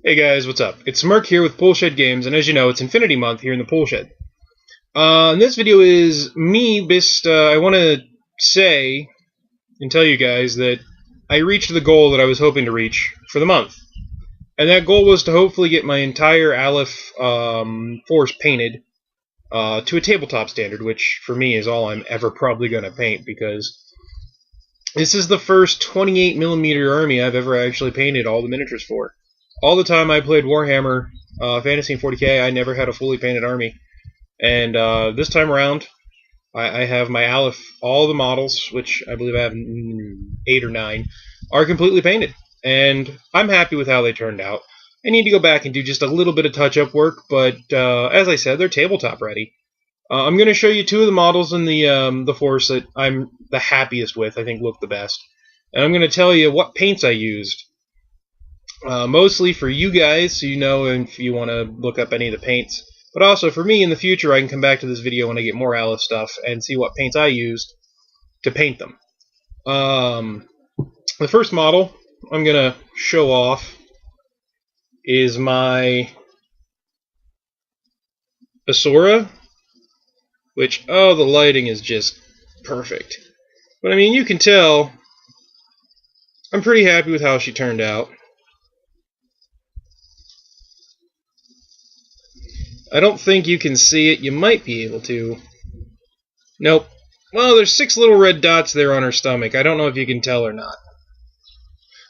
Hey guys, what's up? It's Merc here with Poolshed Games, and as you know, it's Infinity Month here in the Poolshed. And this video is me, I want to say and tell you guys that I reached the goal that I was hoping to reach for the month. And that goal was to hopefully get my entire Aleph forest painted to a tabletop standard, which for me is all I'm ever probably going to paint, because this is the first 28mm army I've ever actually painted all the miniatures for. All the time I played Warhammer Fantasy and 40k, I never had a fully painted army. And this time around, I have my Aleph, all the models, which I believe I have 8 or 9, are completely painted. And I'm happy with how they turned out. I need to go back and do just a little bit of touch-up work, but as I said, they're tabletop ready. I'm going to show you 2 of the models in the force that I'm the happiest with, I think look the best. And I'm going to tell you what paints I used. Mostly for you guys, so you know if you want to look up any of the paints. But also for me in the future, I can come back to this video when I get more Aleph stuff and see what paints I used to paint them. The first model I'm going to show off is my Asura, which, oh, the lighting is just perfect. But I mean, you can tell I'm pretty happy with how she turned out. I don't think you can see it. You might be able to. Nope. Well, there's 6 little red dots there on her stomach. I don't know if you can tell or not.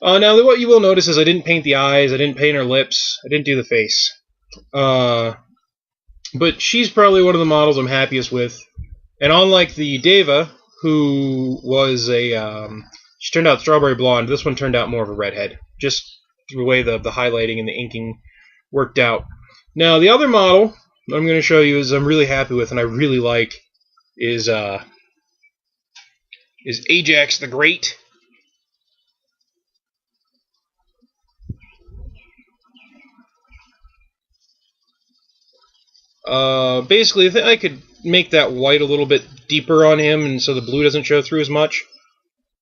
Now, what you will notice is I didn't paint the eyes, I didn't paint her lips, I didn't do the face. But she's probably one of the models I'm happiest with. And unlike the Deva, who was she turned out strawberry blonde, this one turned out more of a redhead. Just the way the highlighting and the inking worked out. Now, the other model that I'm going to show you is I'm really happy with and I really like is Ajax the Great. Basically, I think I could make that white a little bit deeper on him, and so the blue doesn't show through as much.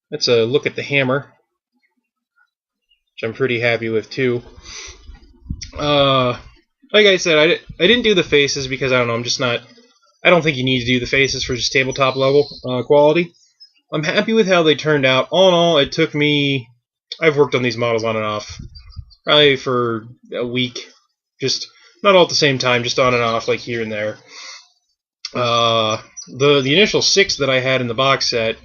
That's a look at the hammer, which I'm pretty happy with too. Like I said, I didn't do the faces because I don't know, I'm just not. I don't think you need to do the faces for just tabletop level quality. I'm happy with how they turned out. All in all, it took me. I've worked on these models on and off, probably for a week, just not all at the same time, just on and off, like here and there. The initial 6 that I had in the box set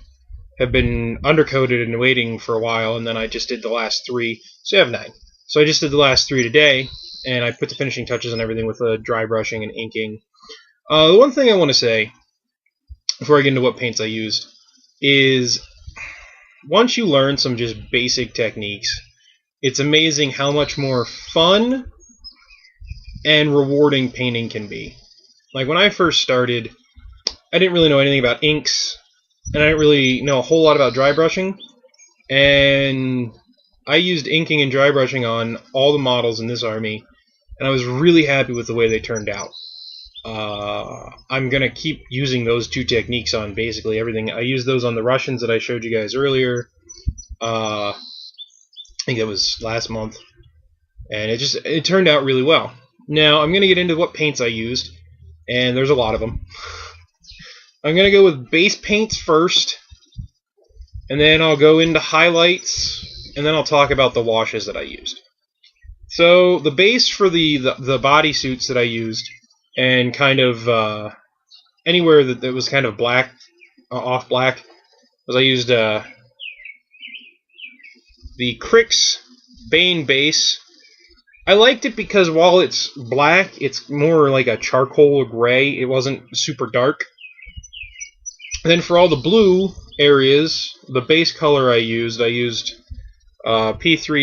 have been undercoated and waiting for a while, and then I just did the last 3, so I have 9. So I just did the last 3 today, and I put the finishing touches and everything with dry brushing and inking. The one thing I want to say, before I get into what paints I used, is once you learn some just basic techniques, it's amazing how much more fun and rewarding painting can be. Like when I first started, I didn't really know anything about inks, and I didn't really know a whole lot about dry brushing, and I used inking and dry brushing on all the models in this army, and I was really happy with the way they turned out. I'm going to keep using those 2 techniques on basically everything. I used those on the Russians that I showed you guys earlier. I think that was last month, and it turned out really well. Now, I'm going to get into what paints I used, and there's a lot of them. I'm going to go with base paints first, and then I'll go into highlights, and then I'll talk about the washes that I used. So, the base for the body suits that I used, and kind of anywhere that was kind of black, off black, was I used the Crix Bane base. I liked it because while it's black, it's more like a charcoal or gray. It wasn't super dark. And then for all the blue areas, the base color I used P3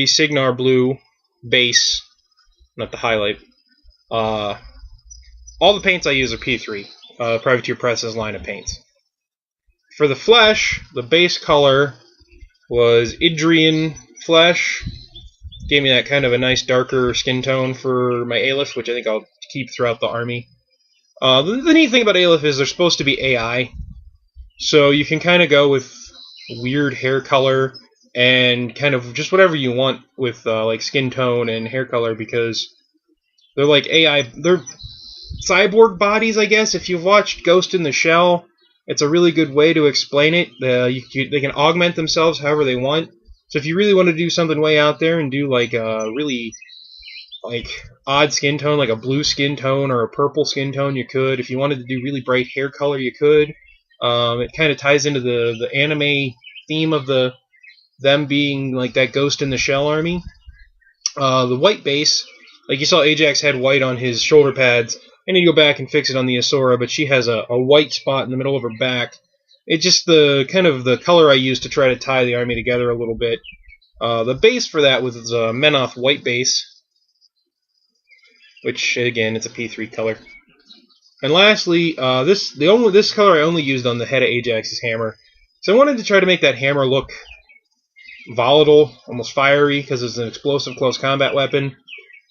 Signar Blue base, not the highlight. All the paints I use are P3, Privateer Press's line of paints. For the flesh, the base color was Idrian Flesh. Gave me that kind of a nice darker skin tone for my Aleph, which I think I'll keep throughout the army. The neat thing about Aleph is they're supposed to be AI, so you can kind of go with weird hair color and kind of just whatever you want with like skin tone and hair color, because they're like they're cyborg bodies, I guess. If you've watched Ghost in the Shell, it's a really good way to explain it. They can augment themselves however they want. So if you really want to do something way out there and do like a really like odd skin tone, like a blue skin tone or a purple skin tone, you could. If you wanted to do really bright hair color, you could. It kind of ties into the anime theme of them being like that Ghost in the Shell army. The white base, like you saw Ajax had white on his shoulder pads. I need to go back and fix it on the Asura, but she has a white spot in the middle of her back. It's just the kind of the color I used to try to tie the army together a little bit. The base for that was a Menoth white base, which again it's a P3 color. And lastly, this color I only used on the head of Ajax's hammer. So I wanted to try to make that hammer look volatile, almost fiery, because it's an explosive close combat weapon.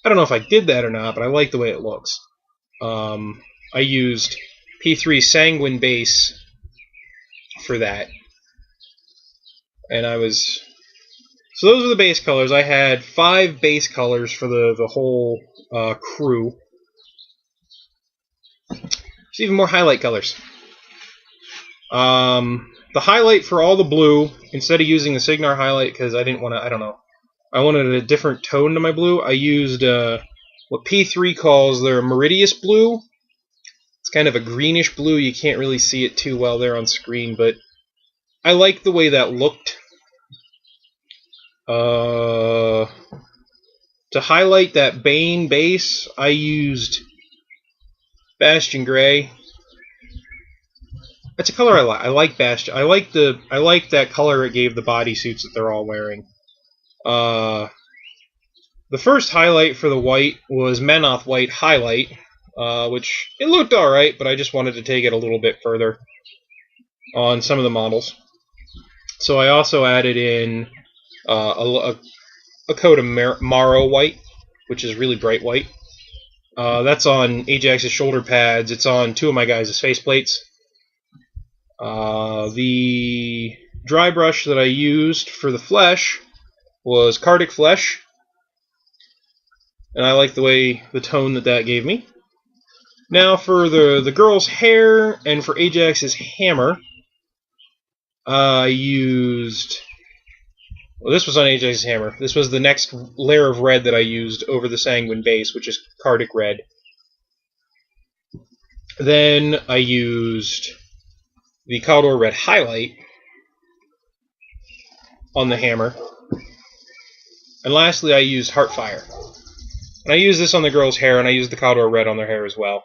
I don't know if I did that or not, but I like the way it looks. I used P3 Sanguine base for that. And so those were the base colors. I had 5 base colors for the whole crew. There's even more highlight colors. The highlight for all the blue, instead of using the Signar highlight, because I didn't want to, I don't know, I wanted a different tone to my blue, I used what P3 calls their Meridius blue. It's kind of a greenish blue. You can't really see it too well there on screen, but I like the way that looked. To highlight that Bane base, I used Bastion Gray. That's a color I like. I like Bastion. I like that color it gave the bodysuits that they're all wearing. The first highlight for the white was Menoth White Highlight, which it looked alright, but I just wanted to take it a little bit further on some of the models. So I also added in a coat of Marrow White, which is really bright white. That's on Ajax's shoulder pads. It's on 2 of my guys' faceplates. The dry brush that I used for the flesh was Cardic Flesh, and I like the tone that gave me. Now for the girl's hair and for Ajax's hammer, I used... Well, this was on Ajax's hammer. This was the next layer of red that I used over the Sanguine base, which is Cardic Red. Then I used the Caldor Red highlight on the hammer. And lastly, I used Heartfire. And I used this on the girl's hair, and I used the Caldor Red on their hair as well.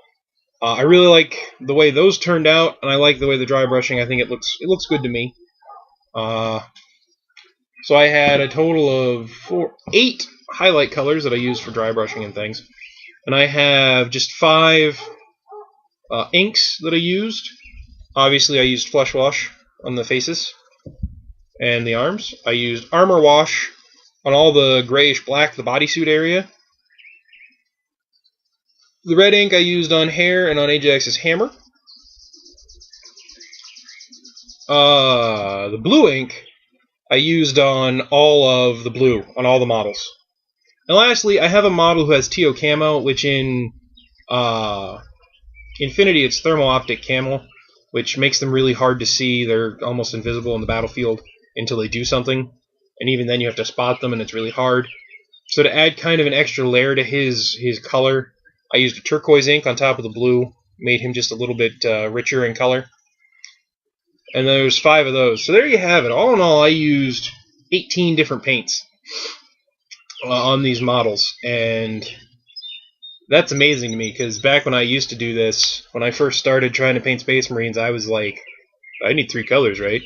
I really like the way those turned out, and I like the way the dry brushing. I think it looks good to me. So I had a total of 8 highlight colors that I used for dry brushing and things. And I have just 5 inks that I used. Obviously, I used Flesh Wash on the faces and the arms. I used Armor Wash on all the grayish black, the bodysuit area. The red ink I used on hair and on Ajax's hammer. The blue ink I used on all of the blue, on all the models. And lastly, I have a model who has Teo Camo, which in Infinity it's Thermal Optic Camo, which makes them really hard to see. They're almost invisible in the battlefield until they do something. And even then you have to spot them, and it's really hard. So to add kind of an extra layer to his color, I used a turquoise ink on top of the blue, made him just a little bit richer in color. And there's 5 of those. So there you have it. All in all, I used 18 different paints on these models. And that's amazing to me, because back when I used to do this, when I first started trying to paint Space Marines, I was like, I need 3 colors, right?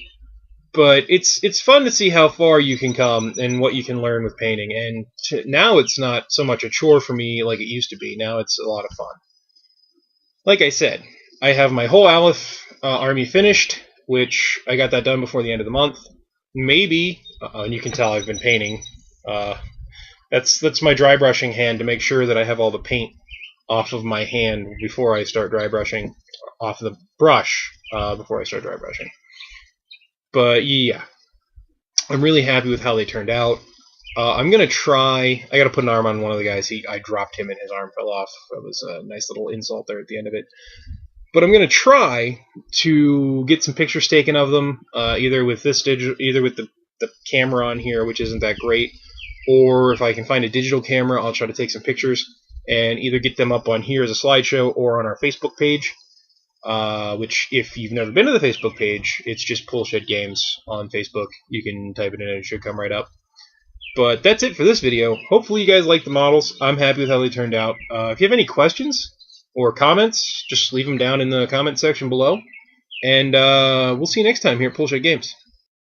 But it's fun to see how far you can come and what you can learn with painting. And now it's not so much a chore for me like it used to be. Now it's a lot of fun. Like I said, I have my whole Aleph army finished, which I got that done before the end of the month. Maybe, and you can tell I've been painting. That's my dry brushing hand to make sure that I have all the paint off of my hand before I start dry brushing, off the brush before I start dry brushing. But yeah, I'm really happy with how they turned out. I'm going to try... I got to put an arm on one of the guys. I dropped him and his arm fell off. That was a nice little insult there at the end of it. But I'm going to try to get some pictures taken of them, either with the camera on here, which isn't that great, or if I can find a digital camera, I'll try to take some pictures and either get them up on here as a slideshow or on our Facebook page. Which, if you've never been to the Facebook page, it's just Pullshed Games on Facebook. You can type it in and it should come right up. But that's it for this video. Hopefully you guys like the models. I'm happy with how they turned out. If you have any questions or comments, just leave them down in the comment section below. And we'll see you next time here at Pullshed Games.